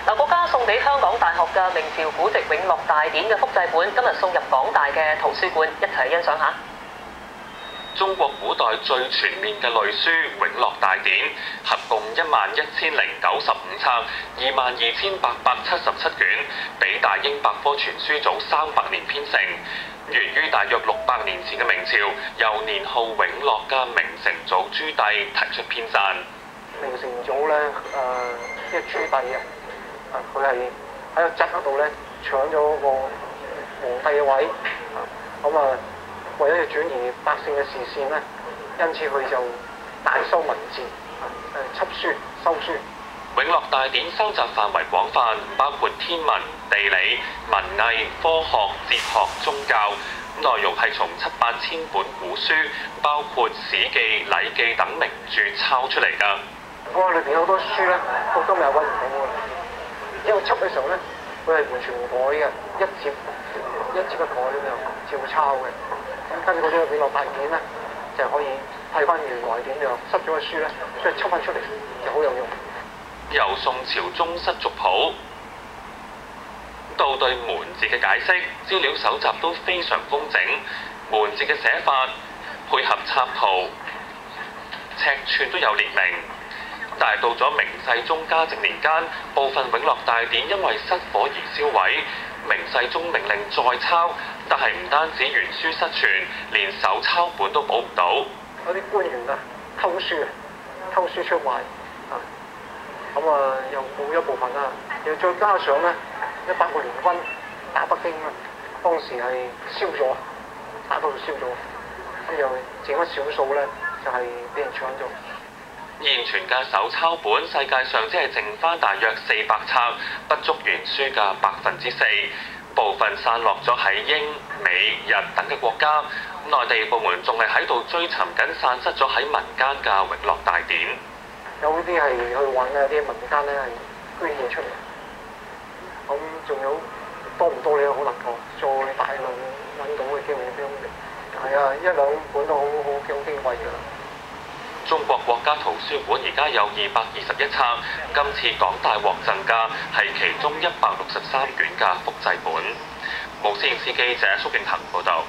嗱，國家送俾香港大學嘅明朝古籍《永樂大典》嘅複製本，今日送入港大嘅圖書館，一齊欣賞下。中國古代最全面嘅類書《永樂大典》，合共11095冊，22877卷，比大英百科全書早300年編成，源於大約600年前嘅明朝，由年號永樂嘅明成祖朱棣提出編撰。明成祖咧，即係朱棣啊，佢係喺個側嗰度咧搶咗個皇帝嘅位，咁啊為咗要轉移百姓嘅視線咧，因此佢就大修文字，輯書修書。永樂大典收集範圍廣泛，包括天文、地理、文藝、科學、哲學、宗教，內容係從7、8千本古書，包括《史記》、《禮記》等名著抄出嚟㗎。哇！裏邊好多書咧，到今日揾唔到㗎。因為輯嘅時候咧，佢係完全唔改嘅，一節一改咁樣照抄嘅。咁跟住嗰啲永樂大典咧，就可以睇翻原來點樣濕咗嘅書咧，再輯翻出嚟就好有用。由宋朝宗室族譜到對門字嘅解釋，資料搜集都非常工整。門字嘅寫法配合插圖，尺寸都有列明。但係到咗明世宗嘉靖年間，部分永樂大典因為失火而燒毀，明世宗命令再抄，但係唔單止原書失傳，連手抄本都補唔到。有啲官員啊偷書出賣啊，咁啊又冇一部分啦，又再加上咧100個聯軍打北京啦，當時係燒咗，打到燒咗，咁又剩咗少數咧就係俾人搶咗。現存嘅手抄本，世界上只係剩翻大約400冊，不足原書嘅4%，部分散落咗喺英、美、日等嘅國家。內地部門仲係喺度追尋緊散失咗喺民間嘅永樂大典。有啲係去揾啊，啲民間咧係捐嘢出嚟，咁仲有多唔多你好難講，再大量揾到嘅機會比較大。係啊，1、2本都好矜貴㗎。中國國家圖書館而家有221冊，今次港大獲贈嘅係其中163卷嘅複製本。無線電視記者蘇敬騰報導。